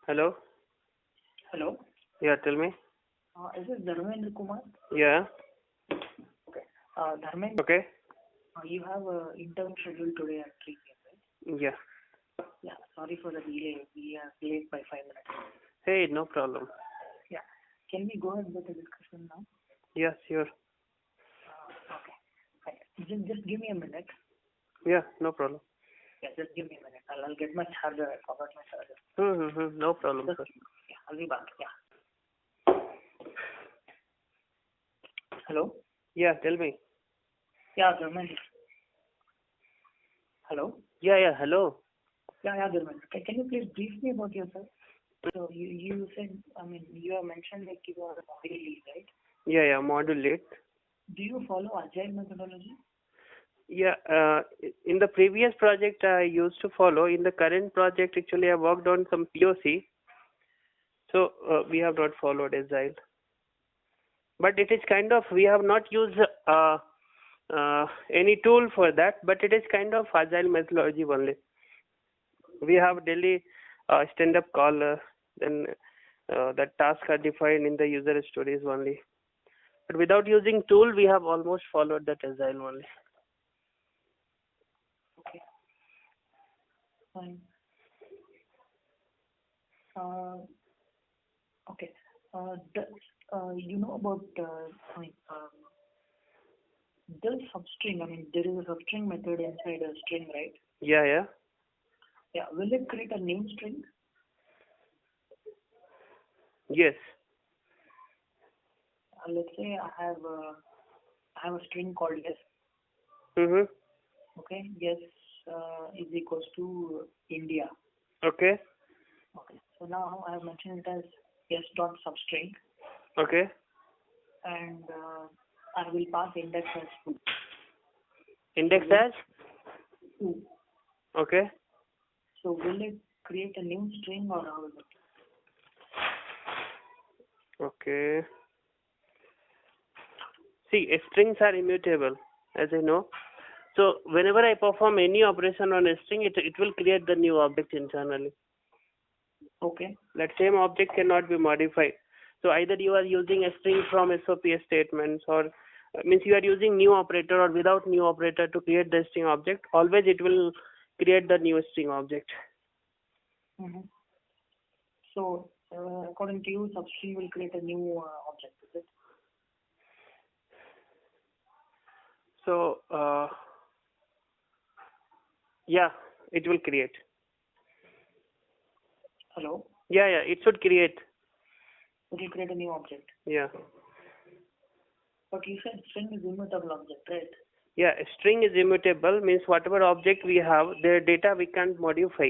Hello? Hello. Yeah, tell me. Is this Dharmendra Kumar? Yeah. Okay. Dharmendra, Okay. you have an interview scheduled today at 3 p.m., right? Yeah. Yeah. Sorry for the delay. We are late by 5 minutes. Hey, no problem. Yeah. Can we go ahead with the discussion now? Yeah, sure. Okay. Fine. Just give me a minute. Yeah, no problem. Yeah, just give me a minute. I'll get my charger. I forgot my charger. No problem, Just, sir. yeah, I'll be back. Yeah. Hello. Yeah, tell me. Yeah, Dharmendra. Hello. Yeah, hello. Yeah, Dharmendra. Can you please brief me about yourself? So you said, you have mentioned like you are a module lead, right? Yeah, module lead. Do you follow agile methodology? Yeah, in the previous project I used to follow. In the current project, actually, I worked on some POC. So we have not followed Agile. But it is kind of, we have not used any tool for that, but it is kind of Agile methodology only. We have daily stand-up call, then the tasks are defined in the user stories only. But without using tool, we have almost followed that Agile only. Okay, fine. Okay. You know about the substring. There is a substring method inside a string, right? Yeah. Yeah. Will it create a new string? Yes. Let's say I have a string called yes. Okay. Yes is equals to India. Okay. Okay. So now I have mentioned it as yes dot substring. Okay. And I will pass index as 2. Index as? 2. Okay. So will it create a new string or how is it? Okay. See, strings are immutable, as I know. So whenever I perform any operation on a string, it will create the new object internally. Okay. That same object cannot be modified. So either you are using a string from SOP statements, or means you are using new operator or without new operator to create the string object. Always it will create the new string object. Mm-hmm. So according to you, substring will create a new object, is it? So yeah, it will create. Hello? Yeah, it should create. It will create a new object. Yeah. But you said string is immutable object, right? Yeah, string is immutable, means whatever object we have, their data we can't modify.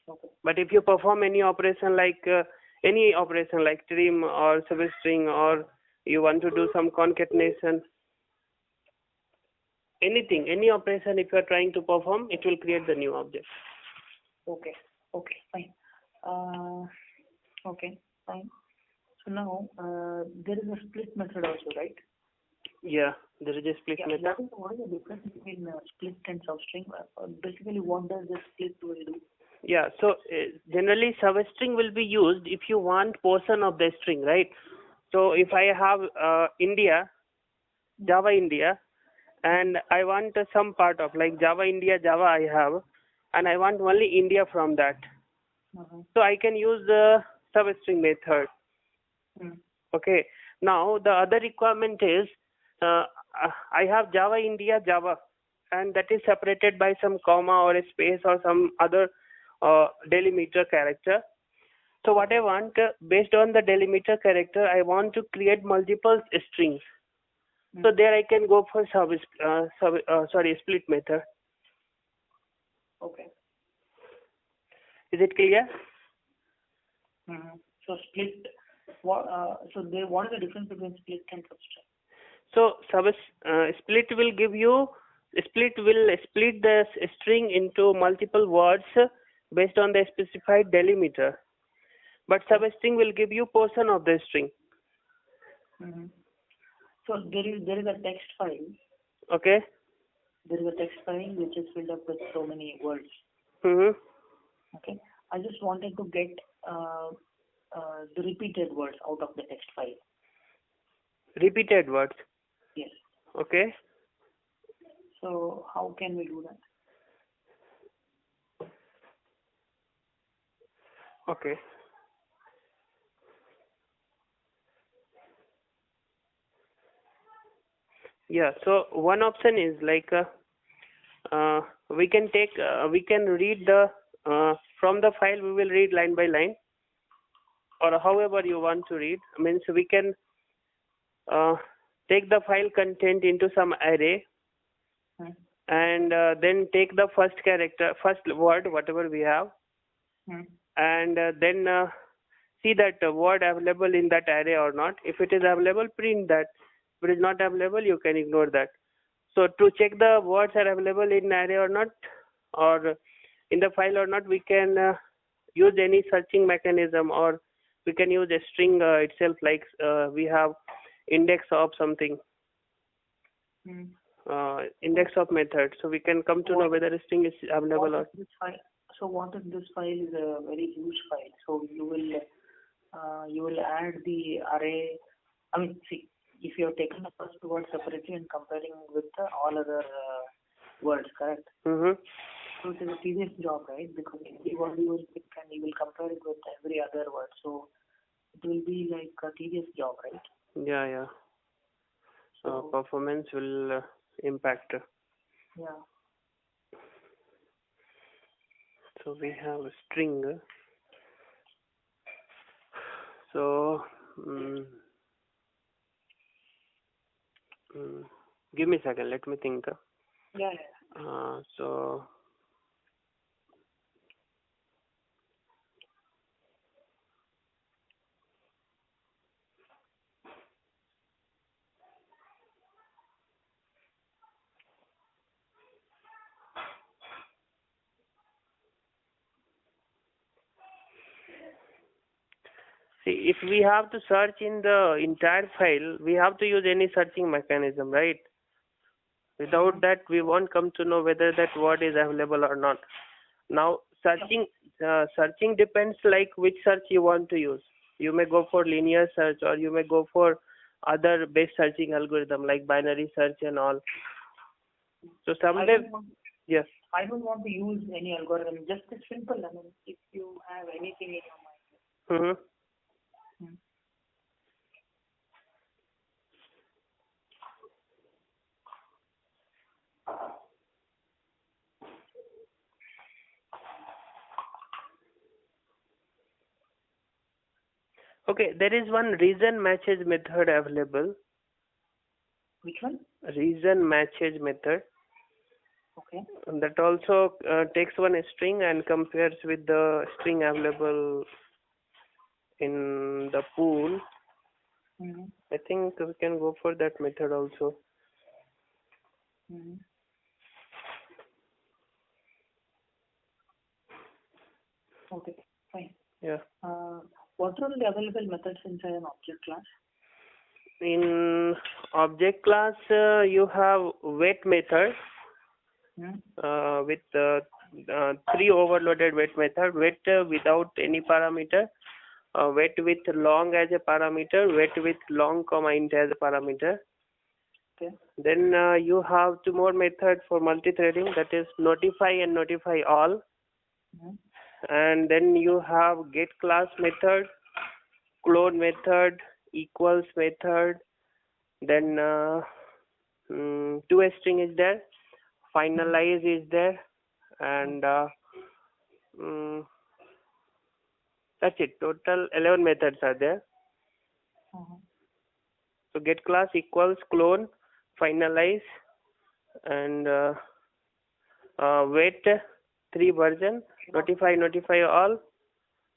Okay. But if you perform any operation like trim or substring, or you want to do some concatenation, anything, any operation if you are trying to perform, it will create the new object. Okay, fine. Okay, fine. So now there is a split method also, right? Yeah, there is a split method. What is the difference between split and substring? Basically, what does the split will do? Yeah, so generally substring will be used if you want portion of the string, right? So if I have Java India, and I want some part of like Java India Java I have, and I want only India from that. So I can use the substring method. Okay. Now the other requirement is I have Java India Java, and that is separated by some comma or a space or some other delimiter character. So what I want, based on the delimiter character, I want to create multiple strings. So there I can go for split method. Okay. Is it clear? So split. What is the difference between split and substring? So split will split the string into multiple words based on the specified delimiter. But substring will give you portion of the string. So there is a text file. Okay. There is a text file which is filled up with so many words. Okay. I just wanted to get the repeated words out of the text file. Repeated words. Yes. Okay. So how can we do that? Okay. Yeah. So one option is like we can read the from the file. We will read line by line, or however you want to read. Means we can uh, take the file content into some array, and then take the first word, whatever we have, and then see that word available in that array or not. If it is available, print that. If it is not available, you can ignore that. So to check the words are available in array or not, or in the file or not, we can use any searching mechanism, or we can use a string itself, like we have index of something, index of method. So we can come to know whether a string is available or. So what if this file is a very huge file? So you will add the array. I mean, see, if you have taken the first word separately and comparing with all other words, correct? Mm-hmm. So it is a tedious job, right? Because every word you will pick and you will compare it with every other word. So it will be like a tedious job, right? Yeah, yeah. So performance will impact. Yeah. So we have a string. So give me a second. Let me think. Yeah. So see, if we have to search in the entire file, we have to use any searching mechanism, right? Without that, we won't come to know whether that word is available or not. Now, searching depends like which search you want to use. You may go for linear search, or you may go for other base searching algorithm like binary search and all. So someday, yes. I don't want to use any algorithm. Just a simple. I mean, if you have anything in your mind. Okay, there is one reason matches method available. Which one? Reason matches method. Okay. And that also takes one string and compares with the string available in the pool. I think we can go for that method also. Okay, fine. Yeah. What are the available methods inside an object class? In object class, you have wait method with 3 overloaded wait method. Wait without any parameter. Wait with long as a parameter. Wait with long comma int as a parameter. Okay. Then you have 2 more methods for multi-threading, that is notify and notify all. And then you have get class method, clone method, equals method, then toString is there, finalize is there, and that's it. Total 11 methods are there. So get class, equals, clone, finalize, and wait 3 version, notify all,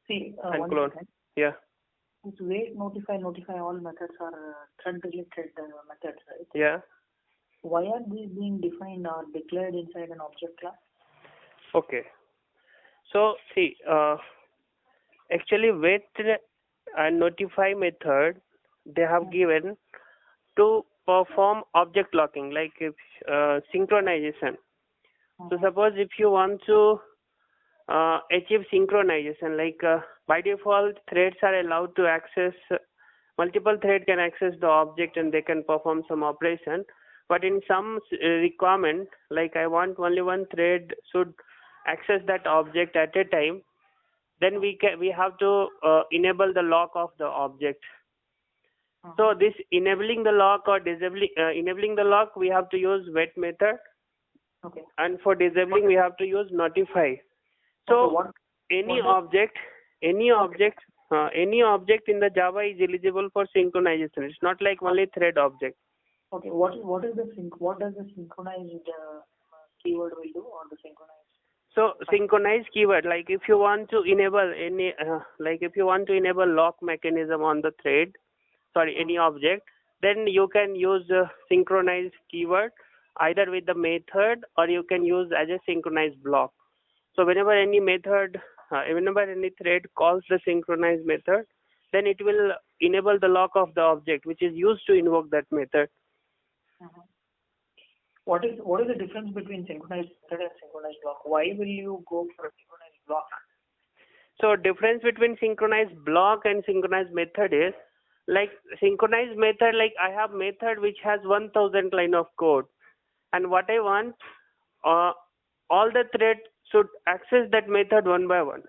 and clone. Second. Yeah. This wait, notify all methods are thread related methods, right? Yeah. Why are these being defined or declared inside an object class? Okay. So see, actually wait and notify method, they have given to perform object locking, like synchronization. So suppose if you want to achieve synchronization. Like by default, threads are allowed to access, multiple thread can access the object and they can perform some operation. But in some requirement, like I want only one thread should access that object at a time, then we have to enable the lock of the object. So this enabling the lock or disabling enabling the lock, we have to use wait method. Okay. And for disabling, we have to use notify. So any object in the Java is eligible for synchronization. It's not like only thread object. Okay. What does the synchronized keyword will do, or the synchronized? So synchronized keyword, like if you want to enable any if you want to enable lock mechanism on the thread, any object, then you can use synchronized keyword either with the method, or you can use as a synchronized block. So whenever any method, whenever any thread calls the synchronized method, then it will enable the lock of the object which is used to invoke that method. What is the difference between synchronized method and synchronized block? Why will you go for a synchronized block? So difference between synchronized block and synchronized method is, like synchronized method, like I have method which has 1000 line of code, and what I want, all the threads should access that method one by one.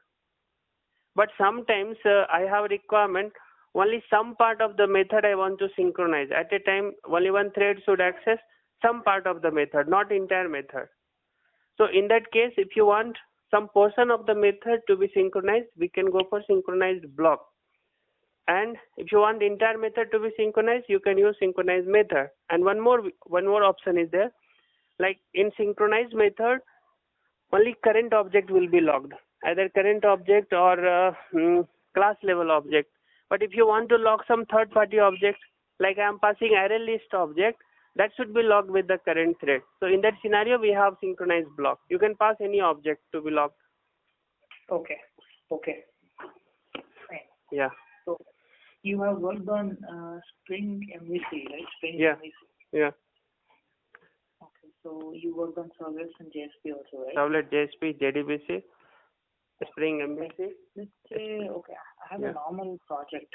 But sometimes I have requirement only some part of the method I want to synchronize. At a time, only one thread should access some part of the method, not entire method. So in that case, if you want some portion of the method to be synchronized, we can go for synchronized block. And if you want the entire method to be synchronized, you can use synchronized method. And one more option is there. Like in synchronized method, only current object will be logged, either current object or class level object. But if you want to log some third party object, like I am passing array list object, that should be logged with the current thread. So in that scenario, we have synchronized block. You can pass any object to be logged. Okay. Fine. Yeah. So you have worked on Spring MVC, right? Spring MVC. Yeah. Okay. So you worked on servlets and JSP also, right? Servlet, JSP, JDBC, Spring MVC. Let's say, okay, I have a normal project.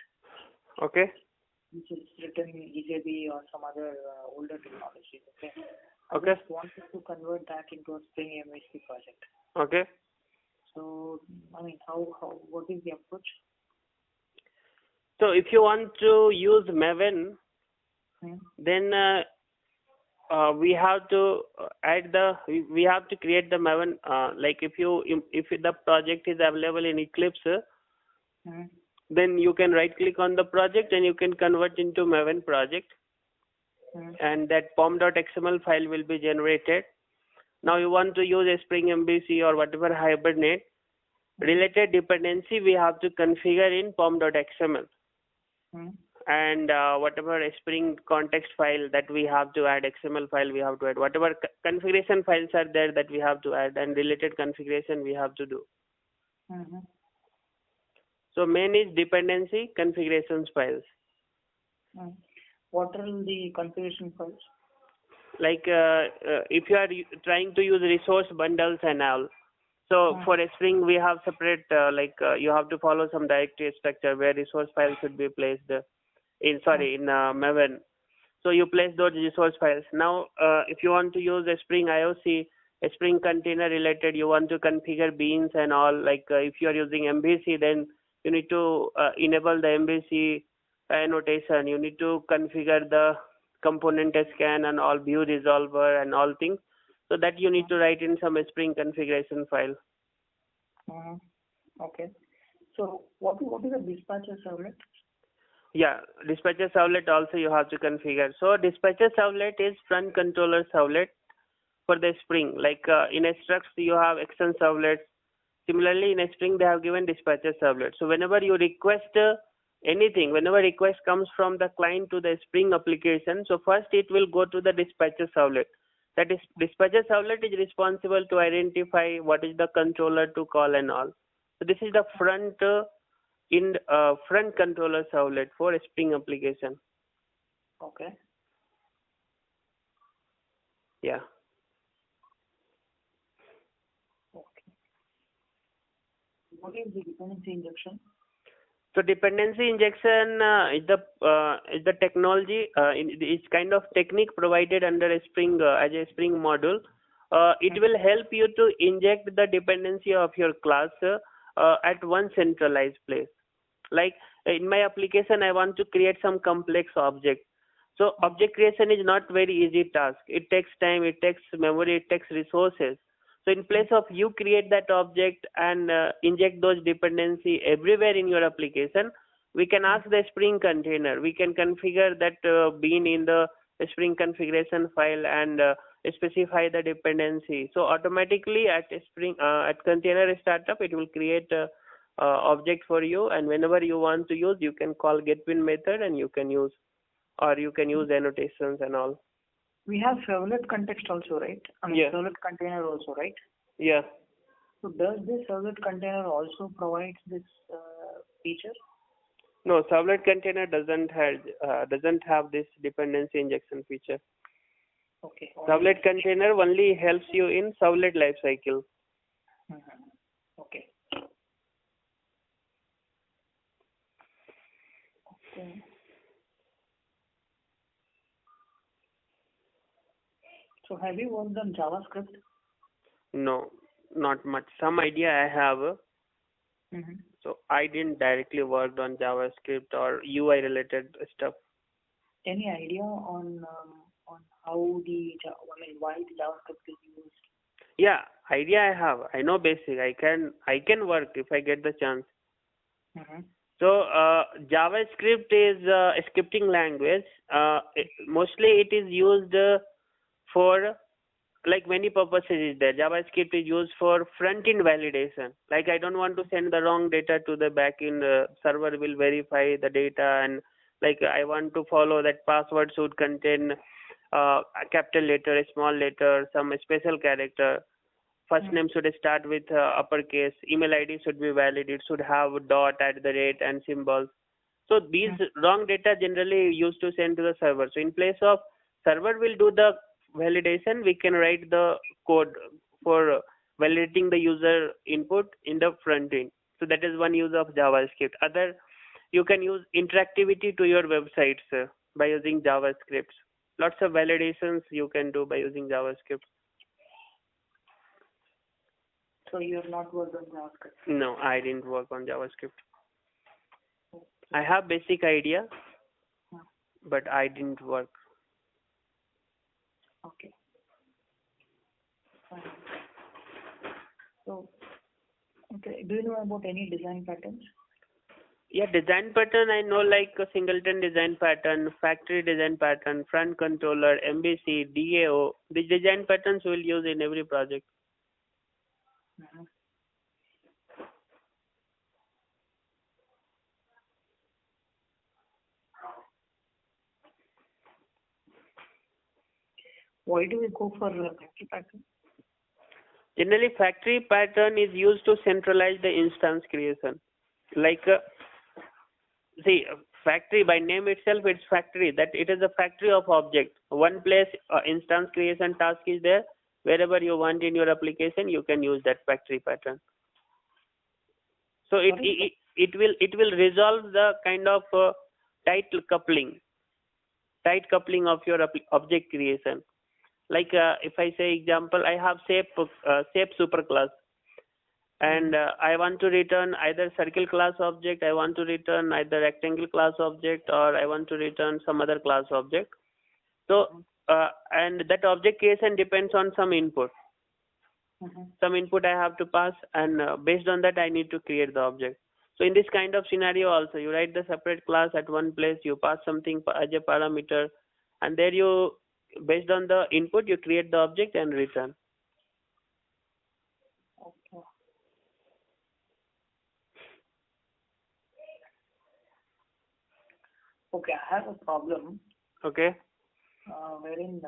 Okay. Which is written in EJB or some other older technology. Okay. Okay. I just wanted to convert that into a Spring MVC project. Okay. So, I mean, what is the approach? So if you want to use Maven, then we have to we have to create the Maven. Like if the project is available in Eclipse, then you can right click on the project and you can convert into Maven project, and that pom.xml file will be generated. Now you want to use a Spring MVC or whatever Hibernate related dependency, we have to configure in pom.xml. And whatever Spring context file that we have to add, XML file we have to add, whatever configuration files are there that we have to add, and related configuration we have to do. So main is dependency configurations files. What are the configuration files? Like if you are trying to use resource bundles and all. So for a Spring we have separate you have to follow some directory structure where resource files should be placed in Maven. So you place those resource files. Now if you want to use a Spring IOC, a Spring container related, you want to configure beans and all, like if you are using MVC, then you need to enable the MVC annotation. You need to configure the component scan and all, view resolver and all things. So that you need to write in some Spring configuration file. Okay. So what is a dispatcher servlet? Yeah, dispatcher servlet also you have to configure. So dispatcher servlet is front controller servlet for the Spring. Like in a structs you have action servlets. Similarly in a Spring they have given dispatcher servlet. So whenever you request anything, whenever request comes from the client to the Spring application, so first it will go to the dispatcher servlet. That is, dispatcher servlet is responsible to identify what is the controller to call and all. So this is the front front controller servlet for a Spring application. Okay. Yeah. Okay. What is the dependency injection? So dependency injection is the technology. It's kind of technique provided under a Spring as a Spring module. It will help you to inject the dependency of your class at one centralized place. Like in my application, I want to create some complex object. So object creation is not very easy task. It takes time, it takes memory, it takes resources. So in place of you create that object and inject those dependency everywhere in your application, we can ask the Spring container. We can configure that bean in the Spring configuration file and specify the dependency. So automatically at Spring at container startup, it will create a object for you, and whenever you want to use, you can call getBean method and you can use, or you can use annotations and all. We have servlet context also, right? I mean, Yeah. servlet container also, right? Yeah. So does this servlet container also provide this feature? No, servlet container doesn't have this dependency injection feature. Okay. Servlet container only helps you in servlet lifecycle. Okay. Okay. So have you worked on JavaScript? No, not much. Some idea I have. So I didn't directly work on JavaScript or UI related stuff. Any idea on how why the JavaScript is used? Yeah, idea I have. I know basic. I can work if I get the chance. So JavaScript is a scripting language. Mostly it is used for like many purposes is there. JavaScript is used for front-end validation. Like I don't want to send the wrong data to the back-end server will verify the data, and like I want to follow that password should contain a capital letter, a small letter, some special character. First name should start with uppercase. Email ID should be valid. It should have dot at the rate and symbols. So these wrong data generally used to send to the server. So in place of server will do the validation, we can write the code for validating the user input in the front end. So that is one use of JavaScript. Other, you can use interactivity to your websites by using JavaScript. Lots of validations you can do by using JavaScript. So you have not worked on JavaScript? No, I didn't work on JavaScript. I have basic idea, but I didn't work. Okay. So, okay. Do you know about any design patterns? Yeah, design pattern I know, like a singleton design pattern, factory design pattern, front controller, MVC, DAO. These design patterns we'll use in every project. Why do we go for factory pattern? Generally, factory pattern is used to centralize the instance creation. Like, see, factory by name itself, it's factory. That it is a factory of object. One place instance creation task is there. Wherever you want in your application, you can use that factory pattern. So it will resolve the kind of tight coupling of your object creation. Like if I say example, I have shape superclass, and I want to return either circle class object, I want to return either rectangle class object, or I want to return some other class object. So and that object creation depends on some input. Some input I have to pass, and based on that I need to create the object. So in this kind of scenario also, you write the separate class at one place, you pass something as a parameter, and there you, based on the input, you create the object and return. Okay. Okay, I have a problem. Okay. Wherein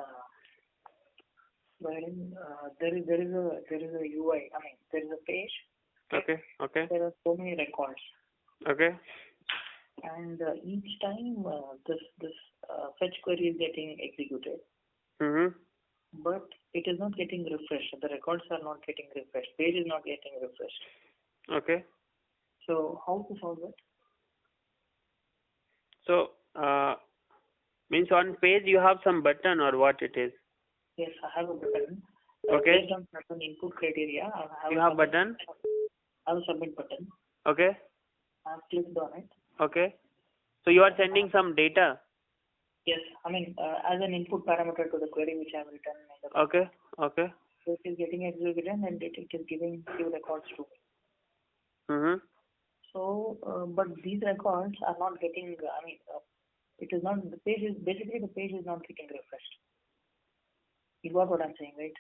there is a UI. I mean, there is a page. Okay. Okay. There are so many records. Okay. And each time this fetch query is getting executed, but it is not getting refreshed. The records are not getting refreshed. Page is not getting refreshed. Okay. So how to solve it? So means on page you have some button or what it is? Yes, I have a button. Okay. Based on certain input criteria, You have button. I have a submit button. Okay. I have clicked on it. Okay. So you are sending some data. Yes, I mean as an input parameter to the query which I have written in the. Okay. Okay. So it is getting executed and it is giving few records to me. Mhm. So, but these records are not getting. It is not the page is basically the page is not getting refreshed. You got what I'm saying, right?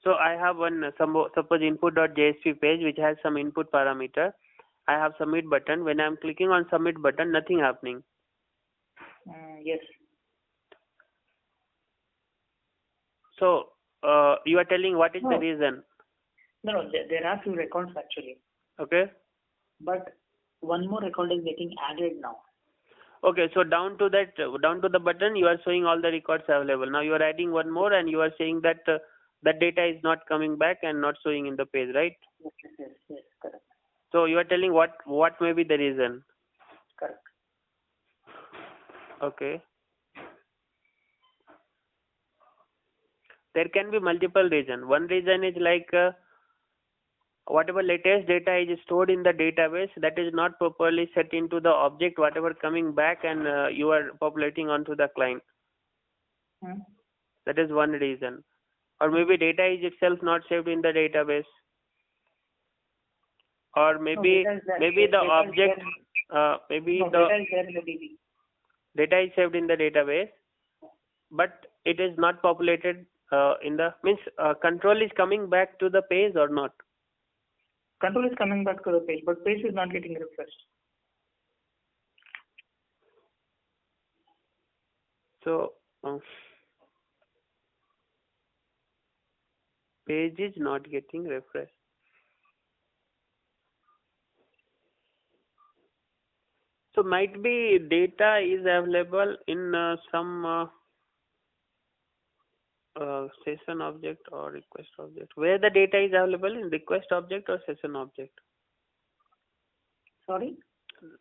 So I have one suppose input.jsp page which has some input parameter. I have submit button. When I am clicking on submit button, nothing happening. Yes. So you are telling what is the reason? No, there are few records actually. Okay. But one more record is getting added now. Okay, so down to the button, you are showing all the records available. Now you are adding one more, and you are saying that that data is not coming back and not showing in the page, right? Yes, correct. So you are telling what may be the reason? Correct. Okay. There can be multiple reasons. One reason is like whatever latest data is stored in the database, that is not properly set into the object, whatever coming back, and you are populating onto the client. That is one reason. Or maybe data is itself not saved in the database. Or maybe data is there. maybe the Data object is there. maybe No, the data is there in the DB. data is saved in the database, but it is not populated in the means control is coming back to the page or not. Control is coming back to the page, but page is not getting refreshed. So page is not getting refreshed. So might be data is available in some session object or request object. Where the data is available in request object or session object? Sorry?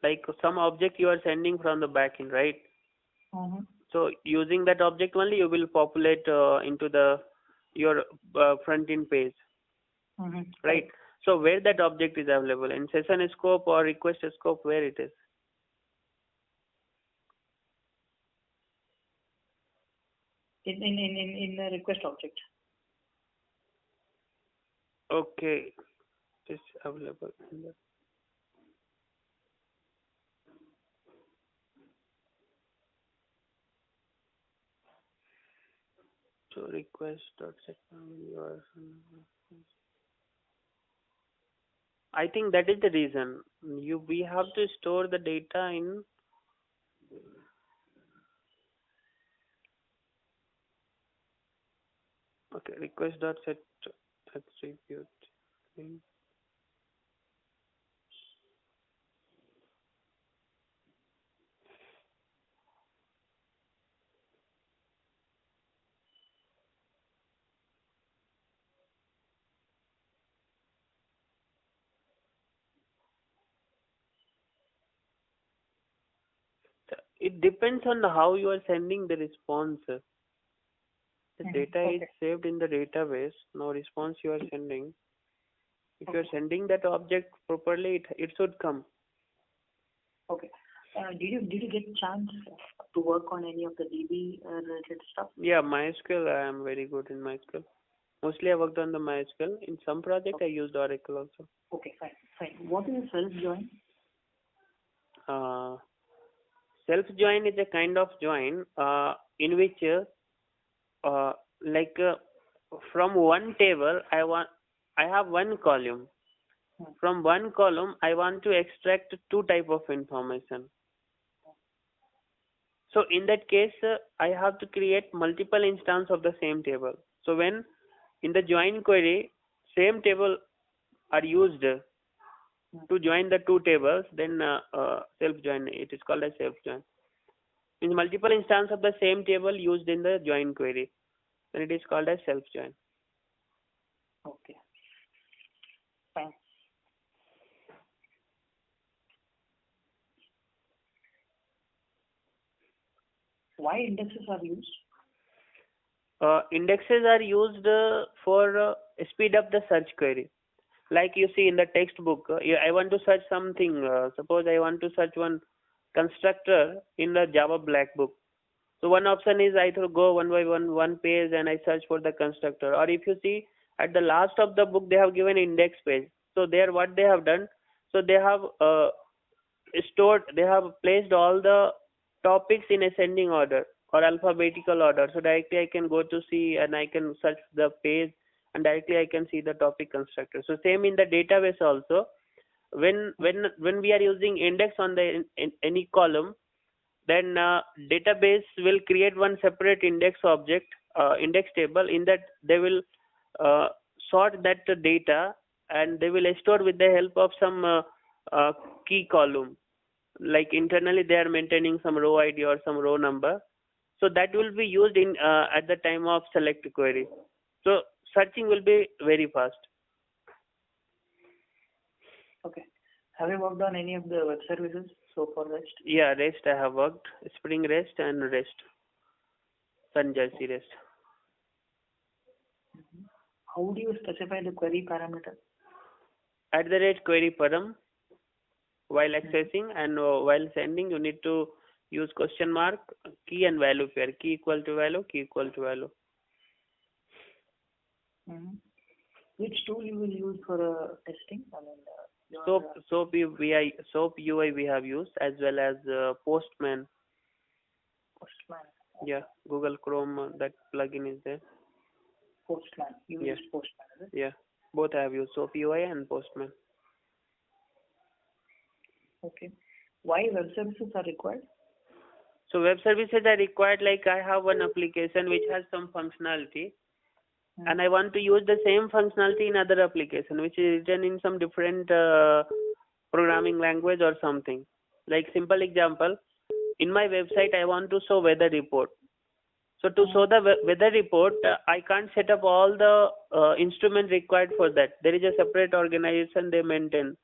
Like some object you are sending from the backend, right? So using that object only you will populate into your front end page, right? So where that object is available in session scope or request scope, where it is? In the request object. Okay, it's available in the. So request dot set your. I think that is the reason. We have to store the data in. Okay, request dot set attribute. It depends on how you are sending the response. The data is saved in the database. Now response you are sending. If you are sending that object properly, it should come. Okay. Did you get a chance to work on any of the DB related stuff? Yeah, MySQL. I am very good in MySQL. Mostly I worked on the MySQL. In some project I used Oracle also. Okay, fine. What is self join? Self join is a kind of join in which from one table I have one column. From one column I want to extract two type of information. So in that case I have to create multiple instance of the same table. So when in the join query same table are used to join the two tables, then self join, it is called as self join. Means multiple instance of the same table used in the join query, then it is called as self join. Okay, fine. Why indexes are used? Indexes are used for speed up the search query. Like you see in the textbook, I want to search something. Suppose I want to search one constructor in the Java Black Book. So one option is I go one by one page and I search for the constructor. Or if you see at the last of the book, they have given index page. So there, what they have done, so they have they have placed all the topics in ascending order or alphabetical order. So directly I can go to see and I can search the page and directly I can see the topic constructor. So same in the database also. When we are using index on the in any column, then database will create one separate index object, index table. In that they will uh, sort that data and they will store with the help of some uh, key column. Like internally they are maintaining some row ID or some row number. So that will be used in at the time of select query. So searching will be very fast. Okay. Have you worked on any of the web services so far, REST? Yeah, REST I have worked. Spring REST and REST. Sun Jersey REST. How do you specify the query parameter? @ query param. While accessing and while sending, you need to use question mark, key and value pair. Key equal to value, key equal to value. Which tool you will use for testing? I mean, SOAP UI we have used, as well as Postman. Postman. Yeah, Google Chrome, that plugin is there. Postman. You use Postman, is it? Yeah, both I have used, SOAP UI and Postman. Okay. Why web services are required? So web services are required, like I have one application which has some functionality and I want to use the same functionality in other application which is written in some different programming language or something. Like simple example, in my website I want to show weather report. So to show the weather report, I can't set up all the instruments required for that. There is a separate organization they maintain.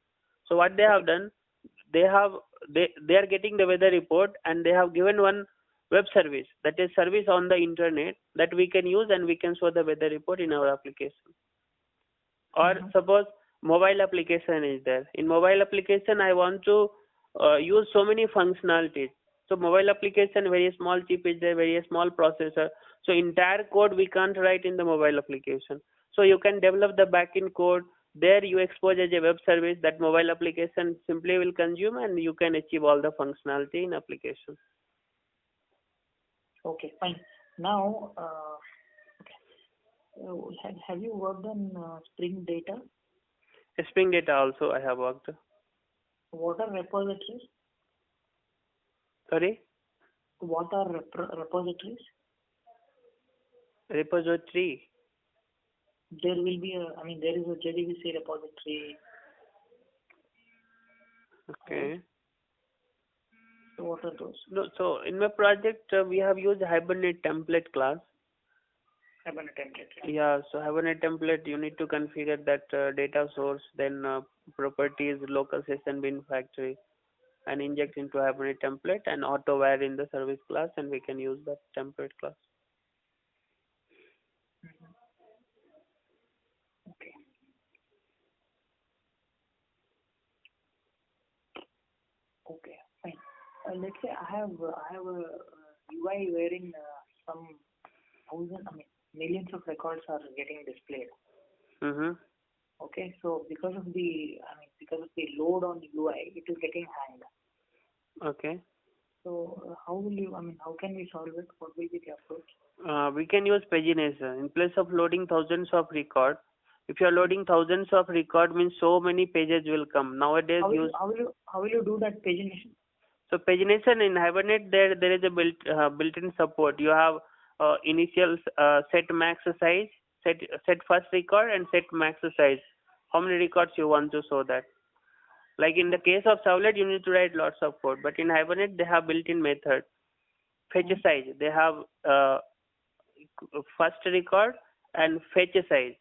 So what they have done, they are getting the weather report and they have given one web service, that is service on the internet, that we can use and we can show the weather report in our application. Or suppose mobile application is there. In mobile application I want to use so many functionalities. So mobile application, very small chip is there, very small processor. So entire code we can't write in the mobile application. So you can develop the backend code. There you expose as a web service that mobile application simply will consume and you can achieve all the functionality in application. Okay, fine. Now, have you worked on Spring Data? Spring Data also I have worked. What are repositories? Sorry? What are repositories? Repository. There will be there is a JDBC repository. Okay. So what are those? No, so in my project we have used Hibernate template class. Hibernate template. Yeah, so Hibernate template, you need to configure that data source, then properties, local session bin factory, and inject into Hibernate template and auto wire in the service class, and we can use that template class. Okay. Okay, fine. Let's say I have a UI wherein some millions of records are getting displayed. Okay, so because of the load on UI, it is getting hanged. Okay. So how can we solve it? What will be the approach? We can use pagination. In place of loading thousands of records, if you are loading thousands of records, means so many pages will come. Nowadays, how will you do that pagination? So pagination in Hibernate, there is a built-in support. You have initial set max size, set first record and set max size. How many records you want to show that? Like in the case of Servlet, you need to write lots of code. But in Hibernate, they have built-in method. Fetch size, they have first record and fetch size.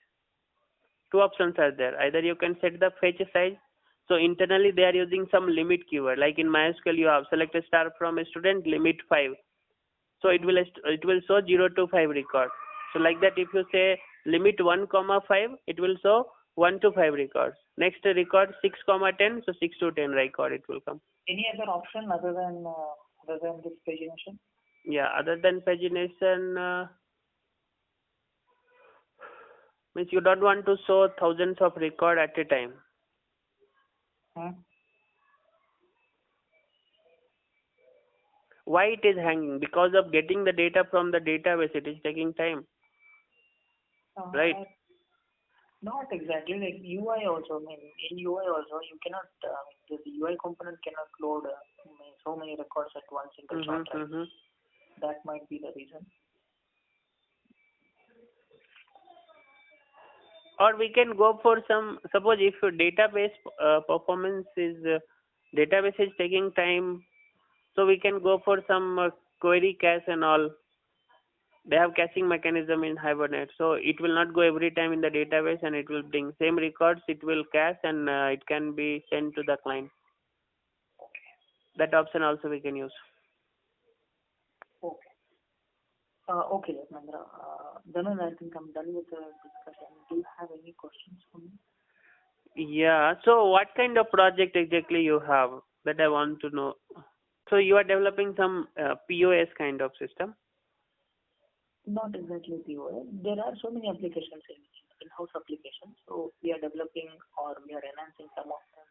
Two options are there. Either you can set the fetch size. So internally they are using some limit keyword. Like in MySQL, you have select a star from a student, limit 5. So it will show 0 to 5 record. So like that, if you say limit 1 comma 5, it will show 1 to 5 records. Next record 6 comma 10, so 6 to 10 record it will come. Any other option other than this pagination? Yeah, other than pagination, means you don't want to show thousands of record at a time. Why it is hanging? Because of getting the data from the database, it is taking time. Right? Not exactly. Like UI also, I mean, in UI also, you cannot, the UI component cannot load so many records at one single shot, right? That might be the reason. Or we can go for some, suppose if your database performance is, database is taking time, so we can go for some query cache and all. They have caching mechanism in Hibernate, so it will not go every time in the database, and it will bring same records, it will cache, and it can be sent to the client. That option also we can use. Okay. Okay, Mandra. Then I think I'm done with the discussion. Do you have any questions for me? Yeah. So what kind of project exactly you have that I want to know? So you are developing some POS kind of system? Not exactly POS. There are so many applications in-house applications. So we are developing or we are enhancing some of them,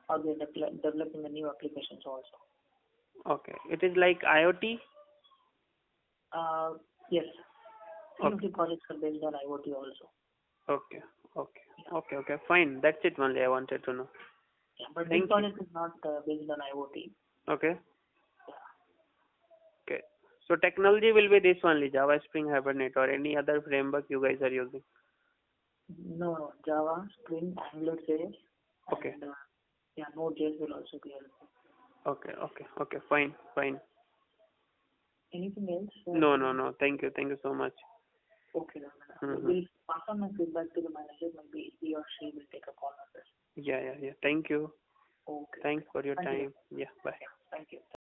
or we are developing the new applications also. Okay. It is like IoT? Yes. Some of the projects are based on IoT also. Okay. Okay. Yeah. Okay. Fine. That's it only I wanted to know. Yeah, but this project is not based on IoT. Okay. Yeah. Okay. So technology will be this only, Java, Spring, Hibernate, or any other framework you guys are using? No, Java, Spring, AngularJS. Okay. And, Node.js will also be helpful. Okay. Fine. Anything else? No. Thank you so much. Okay, then. We'll pass on my feedback to the manager. Maybe he or she will take a call on this. Yeah. Thank you. Okay. Thanks for your time. Yeah.